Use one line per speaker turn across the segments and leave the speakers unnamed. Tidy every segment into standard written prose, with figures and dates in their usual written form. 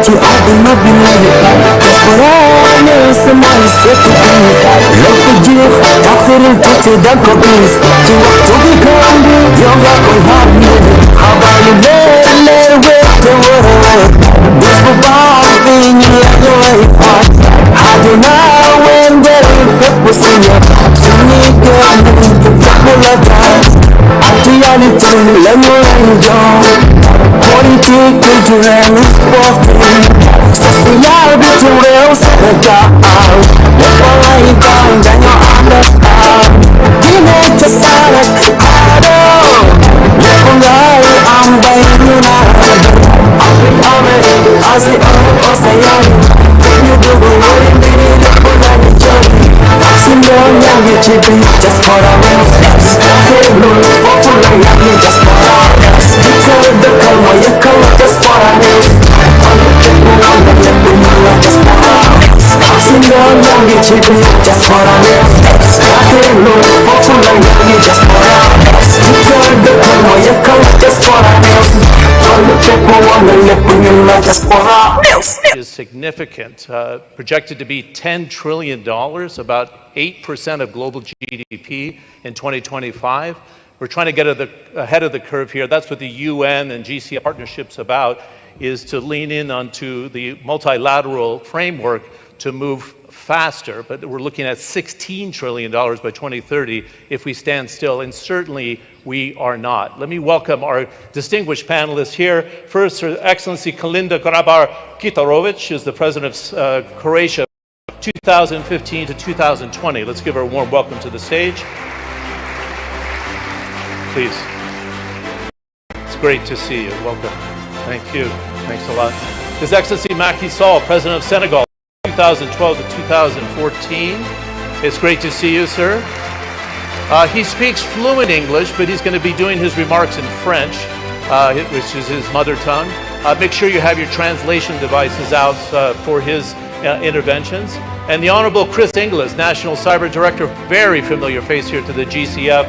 ci àdduna bi lay diaspora ñëw samay sécurit lépp jiif taxiril tuuti da ko gis ci waxtu bi kan yow nga koy xam ne xabaar yu leer wér te wóor a wóor bés bu baax bi ñu la ñooy faat àdduna wëndeel fépp si ñëpp suñuy gën fépp la tax actualité la ñu lay jox politique culturelle sportive social bi ci réew Sénégal lépp lay daw dañoo ànd ak diine cosaan ak aada lépp ngay am bay ñu naan Afrique Amérique Asie Europe Océanie ñu dugg wëri mbiri lépp la ñu jël si ndoon yaa ngi ci biir diaspora xeeblu foofu la yaa ngi diaspora dikkal dëkkal mooy yëkkal diaspora si ndoon yaa ngi ci biir diaspora xeeblu foofu la yaa ngi diaspora dikkal dëkkal mooy yëkkal diaspora
is significant, projected to be $10 trillion, about 8% of global GDP in 2025. We're trying to get ahead of the curve here. That's what the UN and GCI partnership's about, is to lean in onto the multilateral framework to move faster, but we're looking at $16 trillion by 2030 if we stand still, and certainly we are not. Let me welcome our distinguished panelists here. First, Her Excellency Kolinda Grabar-Kitarovic is the President of Croatia, 2015 to 2020. Let's give her a warm welcome to the stage. Please. It's great to see you. Welcome. Thank you. Thanks a lot. His Excellency Macky Sall, President of Senegal, 2012 to 2014. It's great to see you, sir. He speaks fluent English, but he's going to be doing his remarks in French, which is his mother tongue. Make sure you have your translation devices out for his interventions. And the Honorable Chris Inglis, National Cyber Director, very familiar face here to the GCF,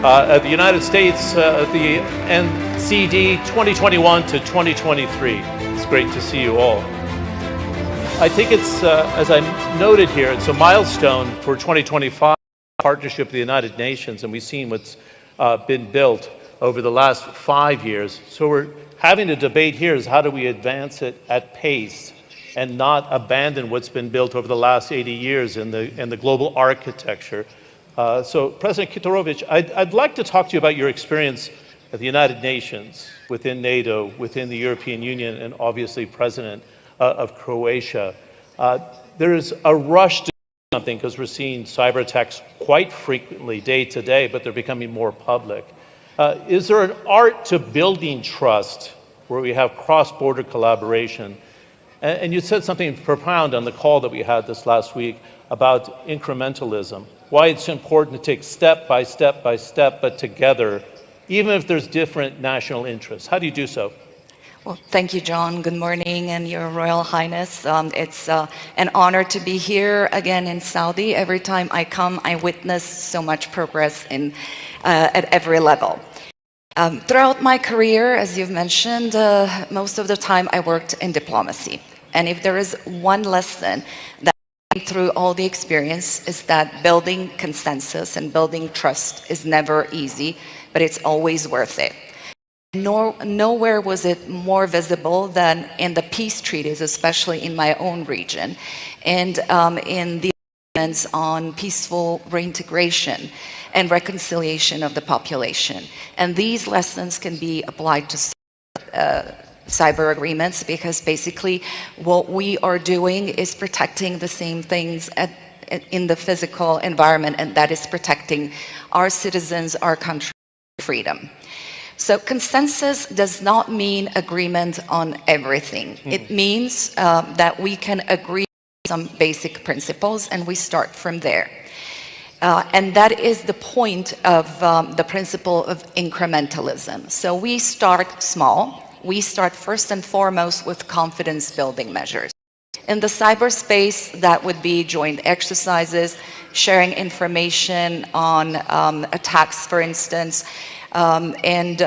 at the United States, the NCD 2021 to 2023. It's great to see you all. I think it's, as I noted here, it's a milestone for 2025 partnership with the United Nations, and we've seen what's been built over the last 5 years. So we're having a debate here is how do we advance it at pace and not abandon what's been built over the last 80 years in the global architecture. So President Kitarovic, I'd like to talk to you about your experience at the United Nations, within NATO, within the European Union, and obviously President of Croatia. There is a rush to do something because we're seeing cyber attacks quite frequently, day to day, but they're becoming more public. Is there an art to building trust where we have cross-border collaboration? And you said something profound on the call that we had this last week about incrementalism, why it's important to take step by step by step, but together, even if there's different national interests. How do you do so?
Well, thank you, John. Good morning, and Your Royal Highness. It's an honor to be here again in Saudi. Every time I come, I witness so much progress at every level. Throughout my career, as you've mentioned, most of the time I worked in diplomacy. And if there is one lesson that I came through all the experience is that building consensus and building trust is never easy, but it's always worth it. Nowhere was it more visible than in the peace treaties, especially in my own region, and in the agreements on peaceful reintegration and reconciliation of the population. And these lessons can be applied to cyber agreements, because basically what we are doing is protecting the same things in the physical environment, and that is protecting our citizens, our country, freedom. So consensus does not mean agreement on everything. It means that we can agree on some basic principles, and we start from there. And that is the point of the principle of incrementalism. So we start small. We start first and foremost with confidence building measures. In the cyberspace, that would be joint exercises, sharing information on attacks, for instance, and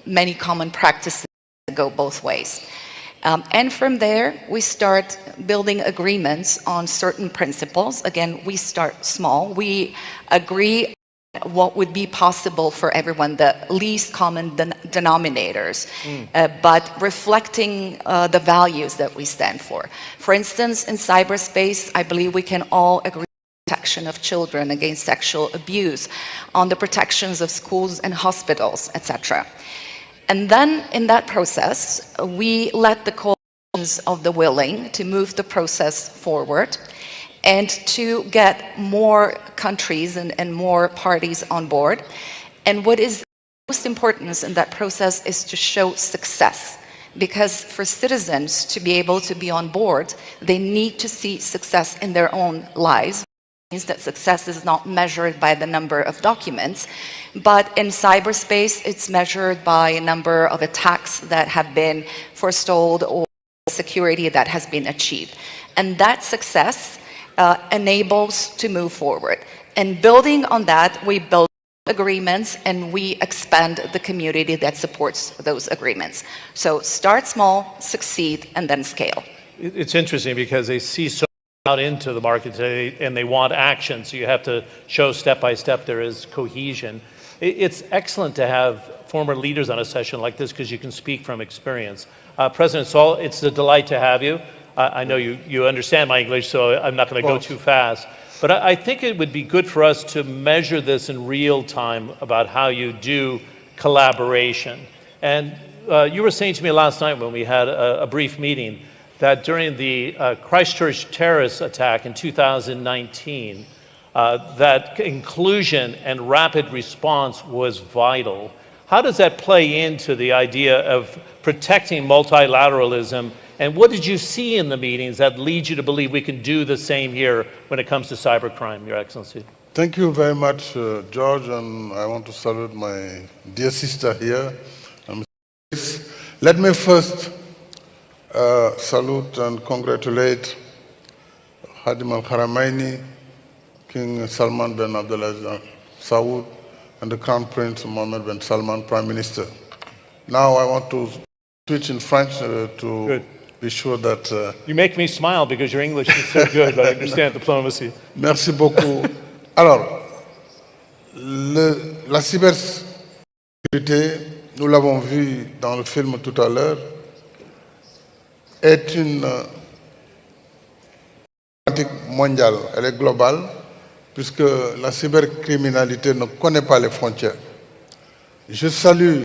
many common practices that go both ways. And from there, we start building agreements on certain principles. Again, we start small. We agree what would be possible for everyone, the least common denominators, but reflecting the values that we stand for. For instance, in cyberspace, I believe we can all agree on the protection of children against sexual abuse, on the protections of schools and hospitals, etc. And then in that process, we let the coalitions of the willing to move the process forward and to get more countries and more parties on board. And what is most important in that process is to show success. Because for citizens to be able to be on board, they need to see success in their own lives. It means that success is not measured by the number of documents, but in cyberspace, it's measured by a number of attacks that have been forestalled or security that has been achieved. And that success enables to move forward. And building on that, we build agreements and we expand the community that supports those agreements. So start small, succeed, and then scale.
It's interesting because they see so out into the market today and they want action, so you have to show step by step there is cohesion. It's excellent to have former leaders on a session like this because you can speak from experience. President Sall, it's a delight to have you. I know you understand my English, so I'm not going to go too fast. But I think it would be good for us to measure this in real time about how you do collaboration. And you were saying to me last night when we had a brief meeting that during the Christchurch terrorist attack in 2019, that inclusion and rapid response was vital. How does that play into the idea of protecting multilateralism? And what did you see in the meetings that lead you to believe we can do the same here when it comes to cybercrime, Your Excellency?
Thank you very much, George, and I want to salute my dear sister here. Let me first salute and congratulate Khadim al-Haramaini, King Salman bin Abdulaziz Al Saud, and the Crown Prince Mohammed bin Salman, Prime Minister. Now I want to switch in French to
Good.
Be sure that...
You make me smile because your English is so good, but I understand diplomacy.
Merci beaucoup. Alors, la cybersécurité, nous l'avons vu dans le film tout à l'heure, est une pratique mondiale, elle est globale, puisque la cybercriminalité ne connaît pas les frontières. Je salue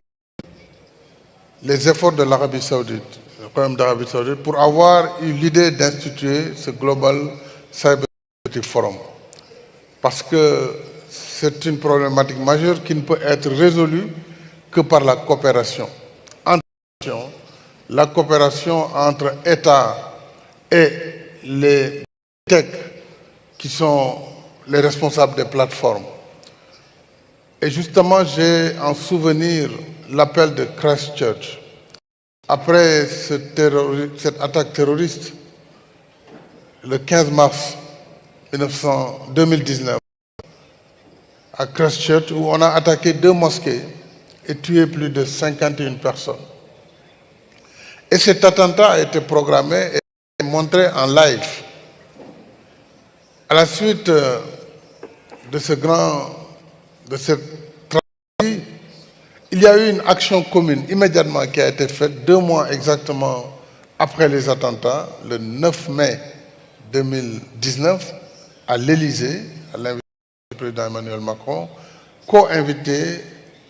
les efforts de l'Arabie Saoudite, le royaume d'Arabie Saoudite, pour avoir eu l'idée d'instituer ce Global Cybersecurity Forum. Parce que c'est une problématique majeure qui ne peut être résolue que par la coopération. La coopération entre États et les tech qui sont les responsables des plateformes. Et justement, j'ai en souvenir l'appel de Christchurch. Après cette attaque terroriste, le 15 mars 2019, à Christchurch, où on a attaqué 2 mosquées et tué plus de 51 personnes. Et cet attentat a été programmé et montré en live. À la suite de cette tragédie, il y a eu une action commune immédiatement qui a été faite 2 mois exactement après les attentats, le 9 mai 2019, à l'Élysée, à l'invitation du président Emmanuel Macron, co-invité,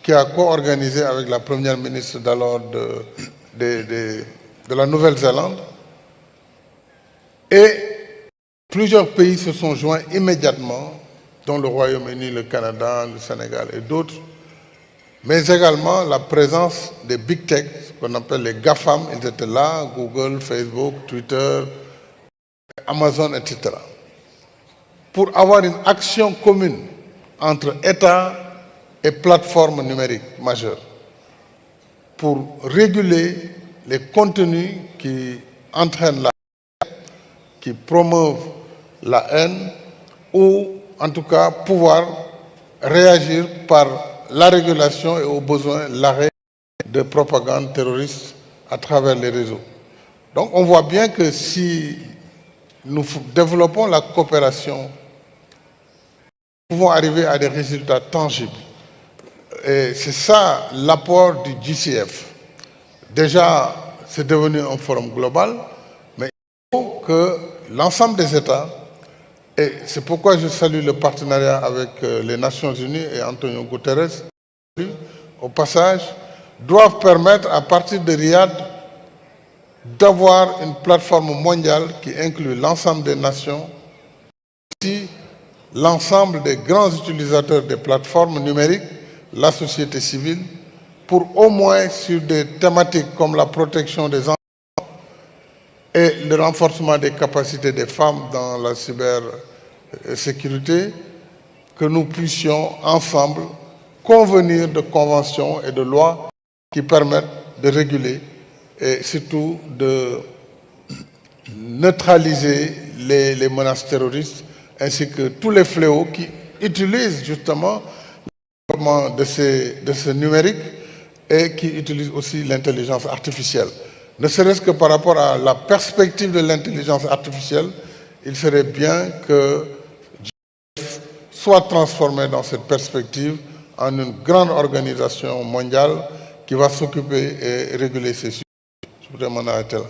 qui a co-organisé avec la première ministre d'alors de la Nouvelle-Zélande. Et plusieurs pays se sont joints immédiatement, dont le Royaume-Uni, le Canada, le Sénégal et d'autres, mais également la présence des big tech, ce qu'on appelle les GAFAM, ils étaient là, Google, Facebook, Twitter, Amazon, etc. Pour avoir une action commune entre États et plateformes numériques majeures, pour réguler les contenus qui entraînent la haine, qui promeuvent la haine, ou en tout cas pouvoir réagir par la régulation et au besoin l'arrêt de propagande terroriste à travers les réseaux. Donc on voit bien que si nous développons la coopération, nous pouvons arriver à des résultats tangibles. Et c'est ça l'apport du GCF. Déjà, c'est devenu un forum global, mais il faut que l'ensemble des États, et c'est pourquoi je salue le partenariat avec les Nations Unies et Antonio Guterres, au passage, doivent permettre à partir de Riyad d'avoir une plateforme mondiale qui inclut l'ensemble des nations, aussi l'ensemble des grands utilisateurs des plateformes numériques, la société civile, pour au moins sur des thématiques comme la protection des enfants et le renforcement des capacités des femmes dans la cybersécurité, que nous puissions ensemble convenir de conventions et de lois qui permettent de réguler et surtout de neutraliser les menaces terroristes ainsi que tous les fléaux qui utilisent justement le développement de ce numérique et qui utilisent aussi l'intelligence artificielle. Ne serait-ce que par rapport à la perspective de l'intelligence artificielle, il serait bien que GIF soit transformé dans cette perspective en une grande organisation mondiale qui va s'occuper et réguler ces sujets. Je voudrais m'en arrêter là.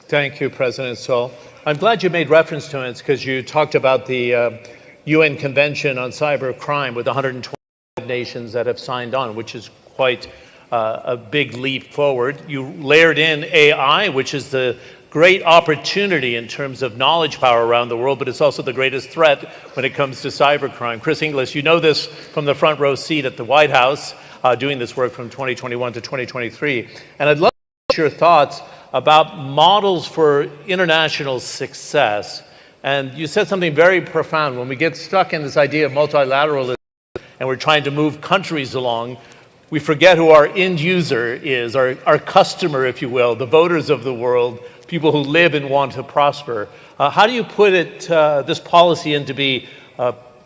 Thank you, President Sall. I'm glad you made reference to it because you talked about the UN Convention on Cybercrime with 120 nations that have signed on, which is quite a big leap forward. You layered in AI, which is the great opportunity in terms of knowledge power around the world, but it's also the greatest threat when it comes to cybercrime. Chris Inglis, you know this from the front row seat at the White House, doing this work from 2021 to 2023. And I'd love to get your thoughts about models for international success. And you said something very profound. When we get stuck in this idea of multilateralism and we're trying to move countries along, we forget who our end user is, our customer, if you will, the voters of the world, people who live and want to prosper. How do you put it, this policy in to be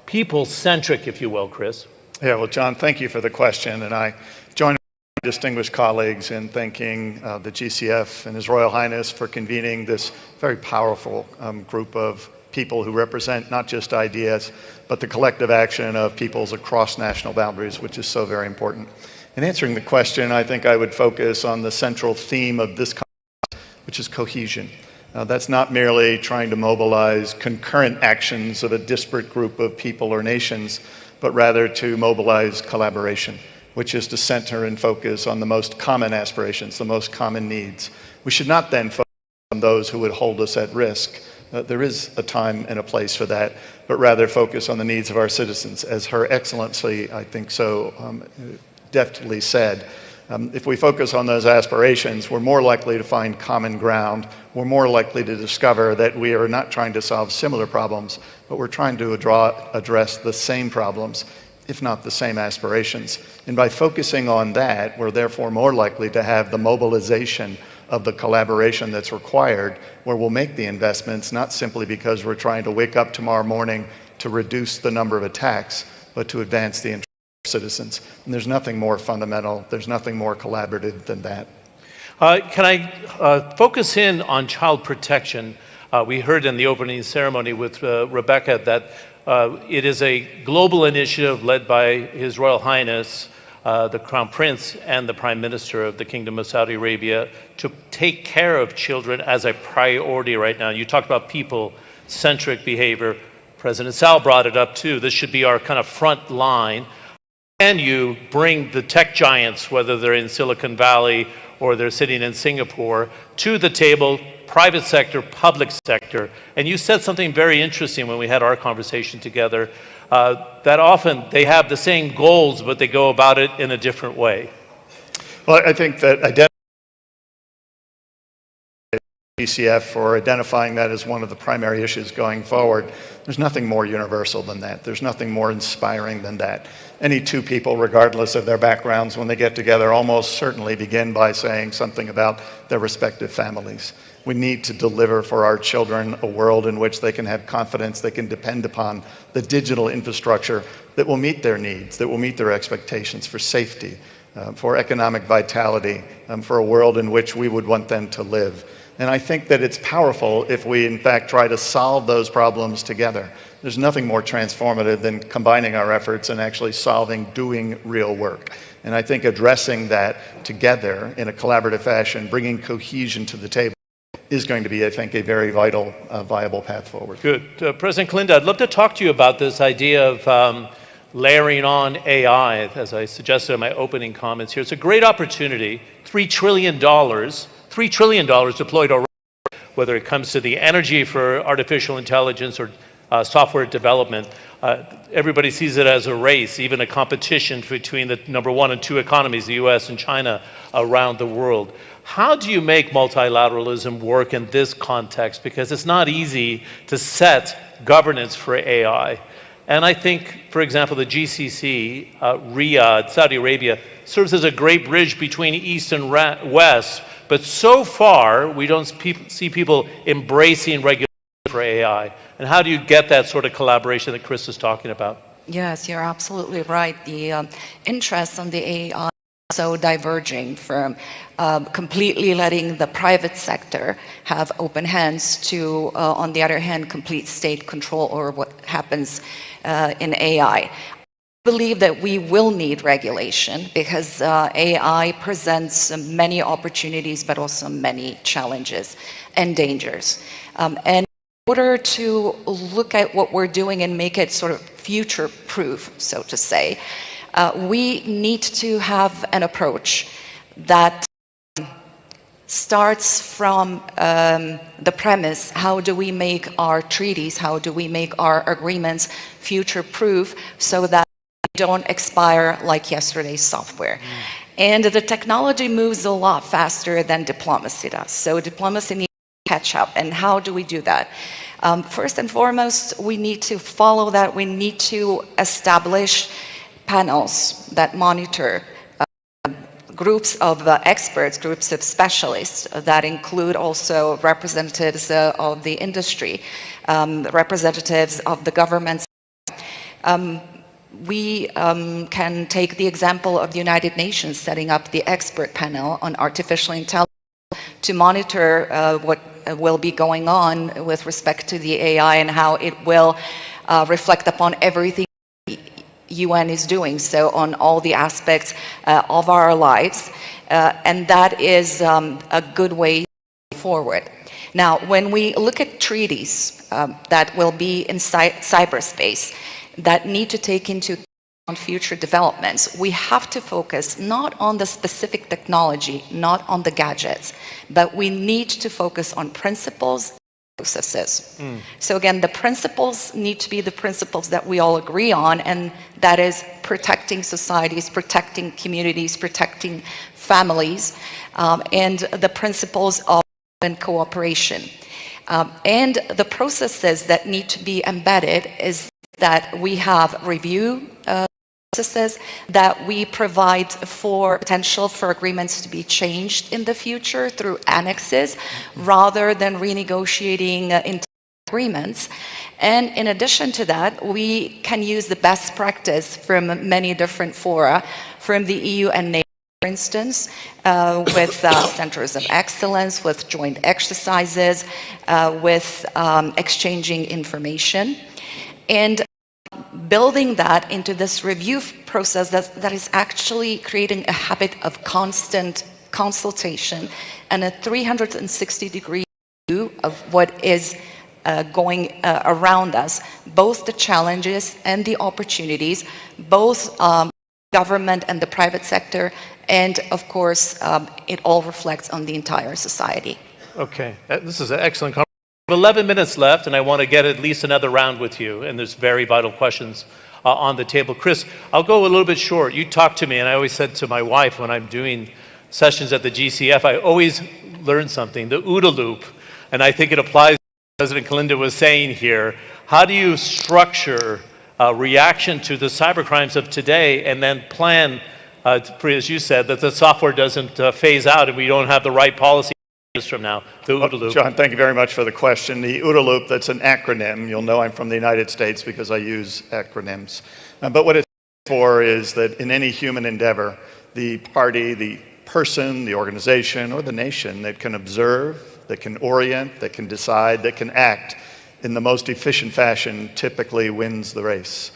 people-centric, if you will, Chris?
Yeah, well, John, thank you for the question. And I join my distinguished colleagues in thanking the GCF and His Royal Highness for convening this very powerful group of people who represent not just ideas, but the collective action of peoples across national boundaries, which is so very important. In answering the question, I think I would focus on the central theme of this conference, which is cohesion. That's not merely trying to mobilize concurrent actions of a disparate group of people or nations, but rather to mobilize collaboration, which is to center and focus on the most common aspirations, the most common needs. We should not then focus on those who would hold us at risk. There is a time and a place for that, but rather focus on the needs of our citizens. As Her Excellency, I think so deftly said, if we focus on those aspirations, we're more likely to find common ground. We're more likely to discover that we are not trying to solve similar problems, but we're trying to address the same problems, if not the same aspirations. And by focusing on that, we're therefore more likely to have the mobilization of the collaboration that's required, where we'll make the investments, not simply because we're trying to wake up tomorrow morning to reduce the number of attacks, but to advance the interests of citizens. And there's nothing more fundamental, there's nothing more collaborative than that.
Can I focus in on child protection? We heard in the opening ceremony with Rebecca that it is a global initiative led by His Royal Highness, the Crown Prince and the Prime Minister of the Kingdom of Saudi Arabia to take care of children as a priority right now. You talked about people-centric behavior. President Sall brought it up too. This should be our kind of front line. And you bring the tech giants, whether they're in Silicon Valley or they're sitting in Singapore, to the table, private sector, public sector. And you said something very interesting when we had our conversation together, that often they have the same goals, but they go about it in a different way.
Well, I think that GCF for identifying that as one of the primary issues going forward. There's nothing more universal than that. There's nothing more inspiring than that. Any two people, regardless of their backgrounds, when they get together, almost certainly begin by saying something about their respective families. We need to deliver for our children a world in which they can have confidence, they can depend upon the digital infrastructure that will meet their needs, that will meet their expectations for safety, for economic vitality, for a world in which we would want them to live. And I think that it's powerful if we, in fact, try to solve those problems together. There's nothing more transformative than combining our efforts and actually doing real work. And I think addressing that together in a collaborative fashion, bringing cohesion to the table, is going to be, I think, a very vital, viable path forward.
Good. President Clinton, I'd love to talk to you about this idea of layering on AI, as I suggested in my opening comments here. It's a great opportunity, $3 trillion deployed already, whether it comes to the energy for artificial intelligence or software development. Everybody sees it as a race, even a competition between the number 1 and 2 economies, the US and China, around the world. How do you make multilateralism work in this context? Because it's not easy to set governance for AI. And I think, for example, the GCC, Riyadh, Saudi Arabia, serves as a great bridge between East and West. But so far, we don't see people embracing regulation for AI. And how do you get that sort of collaboration that Chris is talking about?
Yes, you're absolutely right. The interest on the AI is so diverging from completely letting the private sector have open hands to, on the other hand, complete state control over what happens in AI. I believe that we will need regulation because AI presents many opportunities but also many challenges and dangers. And in order to look at what we're doing and make it sort of future-proof, so to say, we need to have an approach that starts from the premise, how do we make our treaties, how do we make our agreements future-proof so that they don't expire like yesterday's software. And the technology moves a lot faster than diplomacy does. So diplomacy needs to catch up. And how do we do that? First and foremost, we need to follow that. We need to establish panels that monitor groups of experts, groups of specialists that include also representatives of the industry, representatives of the governments. We can take the example of the United Nations setting up the expert panel on artificial intelligence to monitor what will be going on with respect to the AI and how it will reflect upon everything UN is doing, so on all the aspects of our lives, and that is a good way forward. Now, when we look at treaties that will be in cyberspace that need to take into account future developments, we have to focus not on the specific technology, not on the gadgets, but we need to focus on principles, processes. So again, the principles need to be the principles that we all agree on, and that is protecting societies, protecting communities, protecting families, and the principles of cooperation. And the processes that need to be embedded is that we have review processes, that we provide for potential for agreements to be changed in the future through annexes rather than renegotiating agreements. And in addition to that, we can use the best practice from many different fora, from the EU and NATO, for instance, with centers of excellence, with joint exercises, with exchanging information. And building that into this review process that is actually creating a habit of constant consultation and a 360-degree view of what is going around us, both the challenges and the opportunities, both government and the private sector, and of course, it all reflects on the entire society.
Okay, this is an excellent conversation. 11 minutes left, and I want to get at least another round with you, and there's very vital questions on the table. Chris, I'll go a little bit short. You talked to me, and I always said to my wife when I'm doing sessions at the GCF, I always learn something, the OODA loop, and I think it applies to what President Clinton was saying here. How do you structure a reaction to the cybercrimes of today and then plan, as you said, that the software doesn't phase out and we don't have the right policy from now, the OODA loop?
John, thank you very much for the question. The OODA loop, that's an acronym. You'll know I'm from the United States because I use acronyms. But what it's for is that in any human endeavor, the party, the person, the organization, or the nation that can observe, that can orient, that can decide, that can act in the most efficient fashion typically wins the race.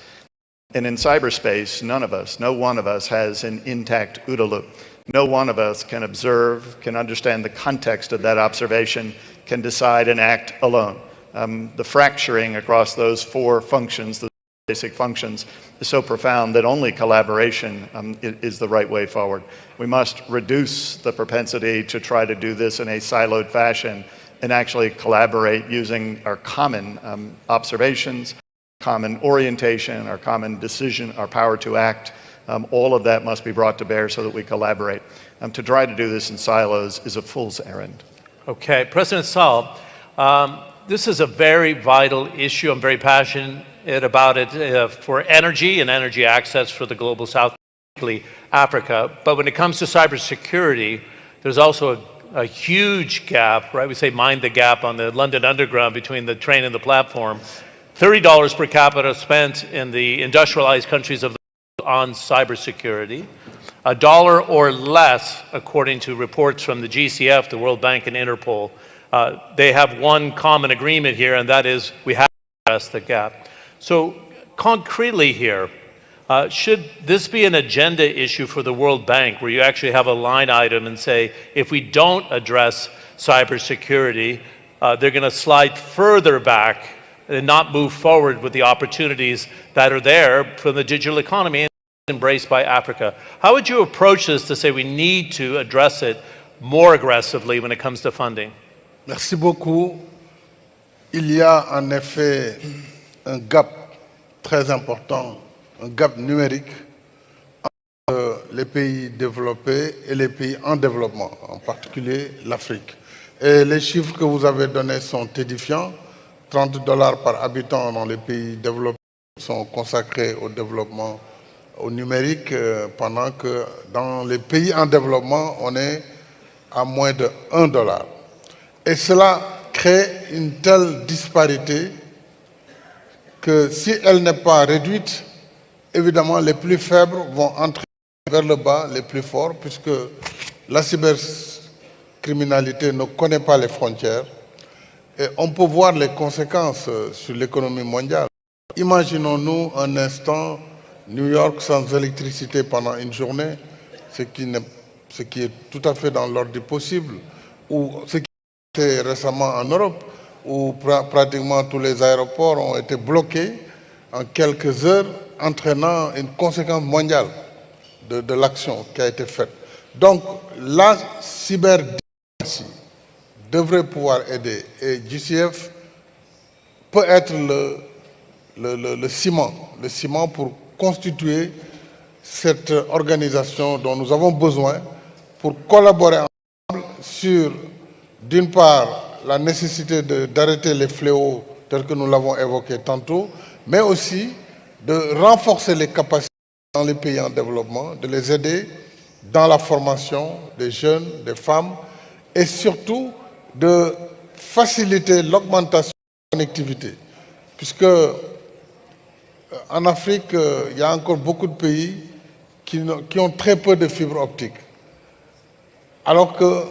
And in cyberspace, none of us, no one of us has an intact OODA loop. No one of us can observe, can understand the context of that observation, can decide and act alone. The fracturing across those four functions, the basic functions, is so profound that only collaboration is the right way forward. We must reduce the propensity to try to do this in a siloed fashion and actually collaborate using our common observations, common orientation, our common decision, our power to act. All of that must be brought to bear so that we collaborate. To try to do this in silos is a fool's errand.
Okay, President Sall, this is a very vital issue. I'm very passionate about it for energy and energy access for the global south, particularly Africa. But when it comes to cybersecurity, there's also a huge gap, right? We say mind the gap on the London Underground between the train and the platform. $30 per capita spent in the industrialized countries of the world on cybersecurity. $1 or less, according to reports from the GCF, the World Bank and Interpol. They have one common agreement here, and that is we have to address the gap. So concretely here, should this be an agenda issue for the World Bank, where you actually have a line item and say, if we don't address cybersecurity, they're going to slide further back and not move forward with the opportunities that are there for the digital economy and embraced by Africa. How would you approach this to say we need to address it more aggressively when it comes to funding?
Merci beaucoup. Il y a en effet un gap très important, un gap numérique entre les pays développés et les pays en développement, en particulier l'Afrique. Et les chiffres que vous avez donnés sont édifiants. $30 par habitant dans les pays développés sont consacrés au développement au numérique, pendant que dans les pays en développement, on est à moins de $1. Et cela crée une telle disparité que si elle n'est pas réduite, évidemment les plus faibles vont entrer vers le bas, les plus forts, puisque la cybercriminalité ne connaît pas les frontières. Et on peut voir les conséquences sur l'économie mondiale. Imaginons-nous un instant New York sans électricité pendant une journée, ce qui est tout à fait dans l'ordre du possible, ou ce qui a été récemment en Europe, où pratiquement tous les aéroports ont été bloqués en quelques heures, entraînant une conséquence mondiale de l'action qui a été faite. Donc la cyberdiplomatie devrait pouvoir aider, et GCF peut être le ciment pour constituer cette organisation dont nous avons besoin pour collaborer ensemble sur, d'une part, la nécessité d'arrêter les fléaux tels que nous l'avons évoqué tantôt, mais aussi de renforcer les capacités dans les pays en développement, de les aider dans la formation des jeunes, des femmes, et surtout de faciliter l'augmentation de la connectivité, puisque en Afrique, il y a encore beaucoup de pays qui ont très peu de fibres optiques, alors que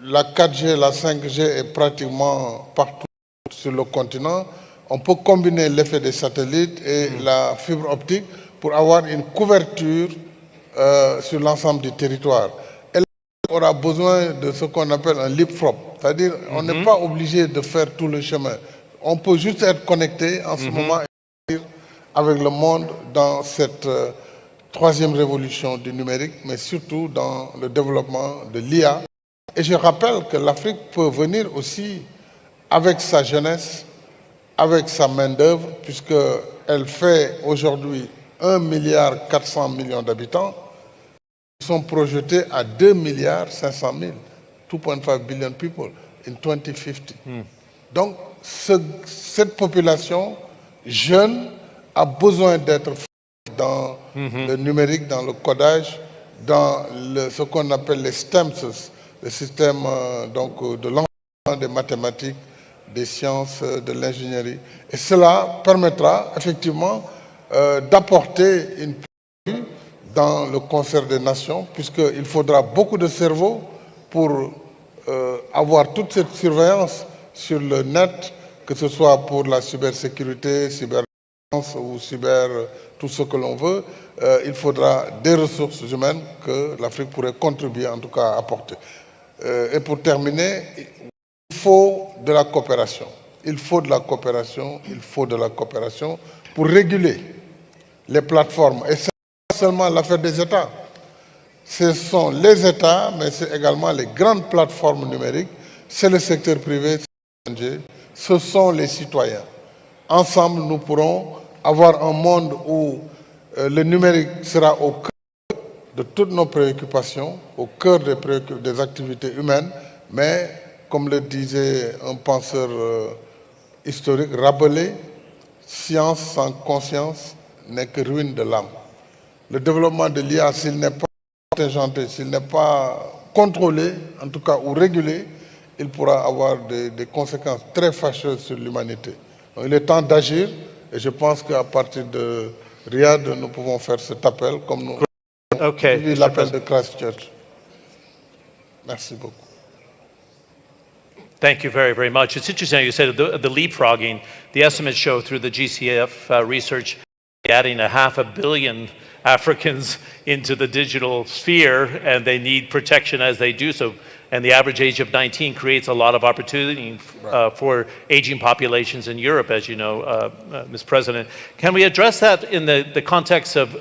la 4G, la 5G est pratiquement partout sur le continent. On peut combiner l'effet des satellites et la fibre optique pour avoir une couverture sur l'ensemble du territoire. Et là, on aura besoin de ce qu'on appelle un leapfrog, c'est-à-dire on n'est pas obligé de faire tout le chemin. On peut juste être connecté en ce moment avec le monde dans cette troisième révolution du numérique, mais surtout dans le développement de l'IA. Et je rappelle que l'Afrique peut venir aussi avec sa jeunesse, avec sa main-d'œuvre, puisqu'elle fait aujourd'hui 1,4 milliard d'habitants, qui sont projetés à 2,5 2.5 billion people in 2050. Donc, cette population jeune a besoin d'être dans le numérique, dans le codage, dans ce qu'on appelle les STEMs, le système de l'enseignement des mathématiques, des sciences, de l'ingénierie. Et cela permettra effectivement d'apporter une plus-value dans le concert des nations, puisqu'il faudra beaucoup de cerveaux pour avoir toute cette surveillance sur le net, que ce soit pour la cybersécurité, cyberdéfense ou cyber, tout ce que l'on veut, il faudra des ressources humaines que l'Afrique pourrait contribuer, en tout cas à apporter. Et pour terminer, il faut de la coopération. Il faut de la coopération, il faut de la coopération pour réguler les plateformes. Et ce n'est pas seulement l'affaire des États. Ce sont les États, mais c'est également les grandes plateformes numériques, c'est le secteur privé, ce sont les citoyens. Ensemble, nous pourrons avoir un monde où le numérique sera au cœur de toutes nos préoccupations, au cœur des activités humaines, mais, comme le disait un penseur historique, Rabelais, science sans conscience n'est que ruine de l'âme. Le développement de l'IA, s'il n'est pas contingenté, s'il n'est pas contrôlé, en tout cas, ou régulé, il pourra avoir des conséquences très fâcheuses sur l'humanité. Donc, il est temps d'agir et je pense qu'à partir de Riyad, nous pouvons faire cet appel comme nous avons suivi l'appel de Christchurch. Merci beaucoup.
Thank you very, very much. It's interesting you said the leapfrogging. The estimates show through the GCF research adding 500 million Africans into the digital sphere, and they need protection as they do so. And the average age of 19 creates a lot of opportunity for aging populations in Europe, as you know, Ms. President. Can we address that in the context of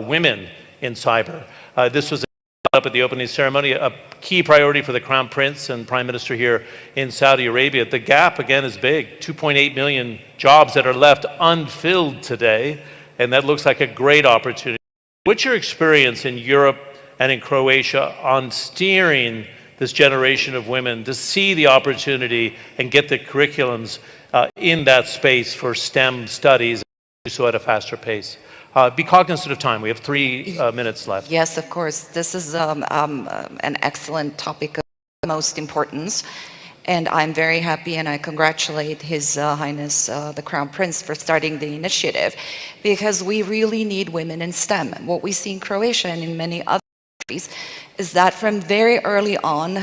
women in cyber? This was up at the opening ceremony, a key priority for the Crown Prince and Prime Minister here in Saudi Arabia. The gap, again, is big. 2.8 million jobs that are left unfilled today, and that looks like a great opportunity. What's your experience in Europe and in Croatia on steering this generation of women to see the opportunity and get the curriculums in that space for STEM studies, and do so at a faster pace? Be cognizant of time. We have 3 minutes left.
Yes, of course. This is an excellent topic of most importance. And I'm very happy and I congratulate His Highness the Crown Prince for starting the initiative, because we really need women in STEM. What we see in Croatia and in many other countries is that from very early on,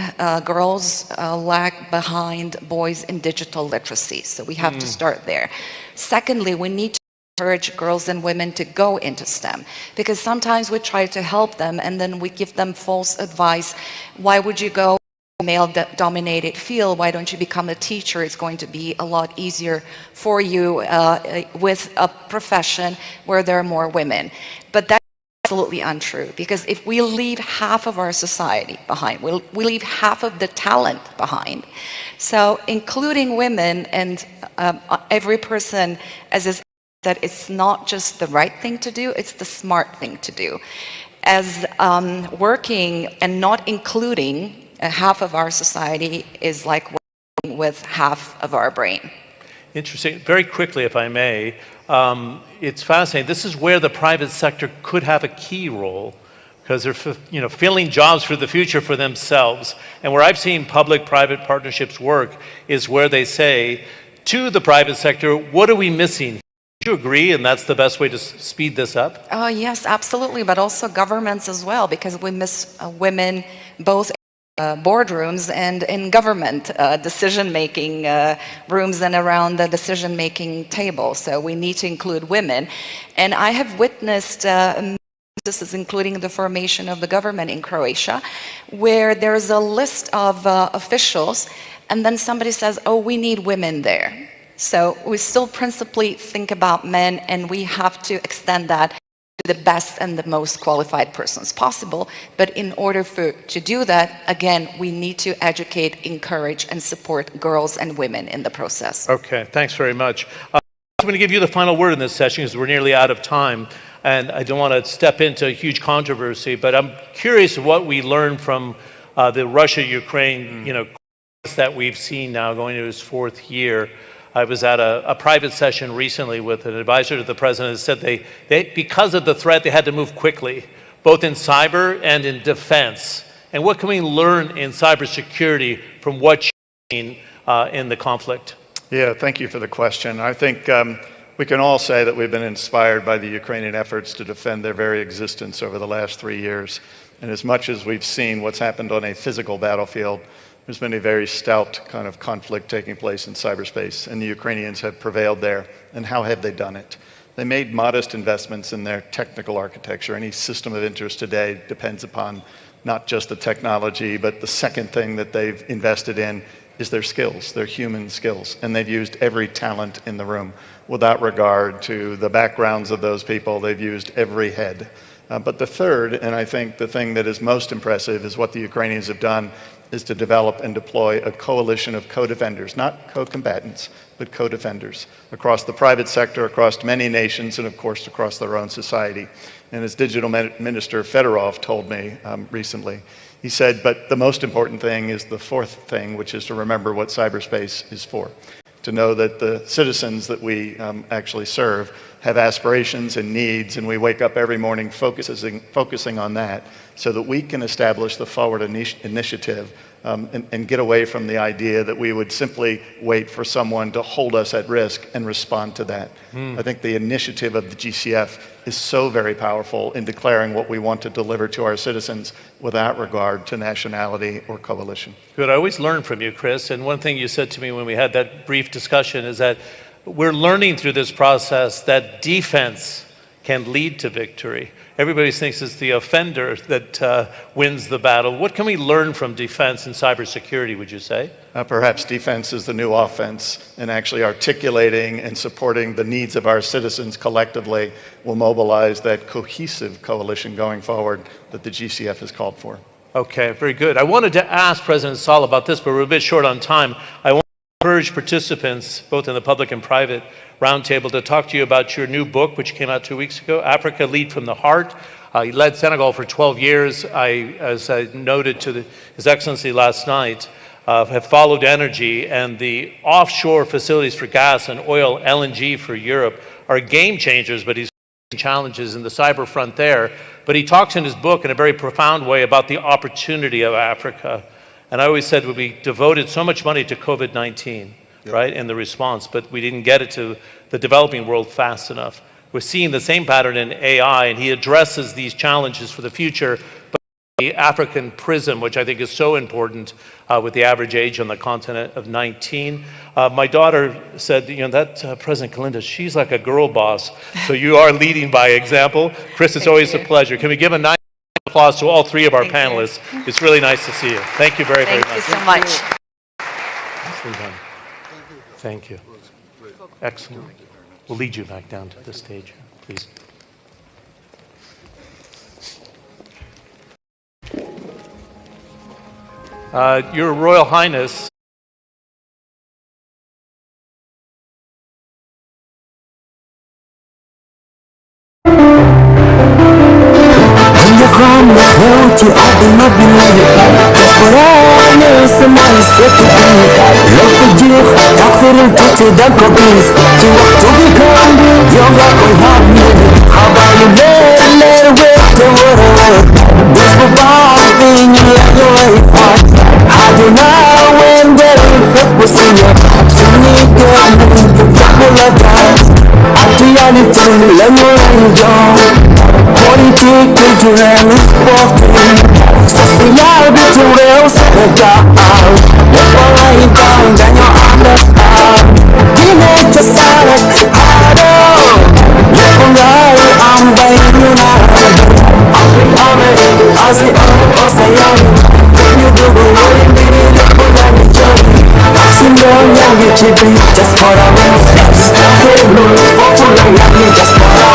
girls lag behind boys in digital literacy. So we have to start there. Secondly, we need to encourage girls and women to go into STEM, because sometimes we try to help them and then we give them false advice. Why would you go male-dominated field? Why don't you become a teacher? It's going to be a lot easier for you with a profession where there are more women. But that's absolutely untrue, because if we leave half of our society behind, we leave half of the talent behind. So including women and every person as is, that it's not just the right thing to do, it's the smart thing to do. As working and not including half of our society is like working with half of our brain.
Interesting. Very quickly, if I may, it's fascinating. This is where the private sector could have a key role, because they're filling jobs for the future for themselves. And where I've seen public-private partnerships work is where they say to the private sector, what are we missing? Do you agree, and that's the best way to speed this up?
Yes, absolutely, but also governments as well, because we miss women both boardrooms and in government decision-making rooms and around the decision-making table. So we need to include women. And I have witnessed processes, including the formation of the government in Croatia, where there's a list of officials, and then somebody says, oh, we need women there. So we still principally think about men, and we have to extend that the best and the most qualified persons possible. But in order to do that, again, we need to educate, encourage, and support girls and women in the process.
Okay, thanks very much. I'm going to give you the final word in this session because we're nearly out of time, and I don't want to step into a huge controversy, but I'm curious what we learned from the Russia-Ukraine, that we've seen now going into its 4th year. I was at a private session recently with an advisor to the president that said they because of the threat, they had to move quickly, both in cyber and in defense. And what can we learn in cybersecurity from what you've seen in the conflict?
Yeah, thank you for the question. I think we can all say that we've been inspired by the Ukrainian efforts to defend their very existence over the last 3 years. And as much as we've seen what's happened on a physical battlefield, There's been a very stout kind of conflict taking place in cyberspace, and the Ukrainians have prevailed there. And how have they done it? They made modest investments in their technical architecture. Any system of interest today depends upon not just the technology, but the second thing that they've invested in is their skills, their human skills. And they've used every talent in the room. Without regard to the backgrounds of those people, they've used every head. But the third, and I think the thing that is most impressive, is what the Ukrainians have done is to develop and deploy a coalition of co-defenders, not co-combatants, but co-defenders across the private sector, across many nations, and of course across their own society. And as Digital Minister Fedorov told me recently, he said, but the most important thing is the fourth thing, which is to remember what cyberspace is for. To know that the citizens that we actually serve have aspirations and needs, and we wake up every morning focusing on that so that we can establish the forward initiative and get away from the idea that we would simply wait for someone to hold us at risk and respond to that. I think the initiative of the GCF is so very powerful in declaring what we want to deliver to our citizens without regard to nationality or coalition.
Good. I always learn from you, Chris. And one thing you said to me when we had that brief discussion is that we're learning through this process that defense can lead to victory. Everybody thinks it's the offender that wins the battle. What can we learn from defense and cybersecurity, would you say?
Perhaps defense is the new offense, and actually articulating and supporting the needs of our citizens collectively will mobilize that cohesive coalition going forward that the GCF has called for.
Okay, very good. I wanted to ask President Sall about this, but we're a bit short on time. I want to encourage participants, both in the public and private roundtable, to talk to you about your new book, which came out 2 weeks ago, Africa Lead from the Heart. You led Senegal for 12 years. As I noted to His Excellency last night, have followed energy, and the offshore facilities for gas and oil, LNG for Europe, are game changers, but he's challenges in the cyber front there. But he talks in his book in a very profound way about the opportunity of Africa. And I always said we devoted so much money to COVID-19, right, and the response, but we didn't get it to the developing world fast enough. We're seeing the same pattern in AI, and he addresses these challenges for the future, but the African prism, which I think is so important with the average age on the continent of 19. My daughter said, you know, that President Kalinda, she's like a girl boss, so you are leading by example. Chris, it's always a pleasure. Can we give a nice applause to all three of our panelists? It's really nice to see you. Thank you very, very much.
Thank you so much.
Nicely done. Thank you. Excellent. We'll lead you back down to the stage, please. Your Royal Highness,
ci àdduna bi lay diaspora samay seetu bi lépp jeex taxiril tuuti danga ko gis ci waxtu bi kan yow nga koy xam ne xabaar yu leer wér te wóor a wóor bés bu baax bi ñu la ñooy faat àdduna wëndeel fépp si ñëpp suñuy gëm fépp la daal actualité la ñu lay jox politique culturelle sportive social bitim réew Sénégal lépp lay daw dañoo ànd ak diine cosaan ak aada lépp ngay am bay ñu naan Amérique Asie Europe Océan ñu dugg wëri mbiri lépp la ñu jël si ndoom yaa ngi ci biir diaspora déglu foofu la yaa ngi diaspora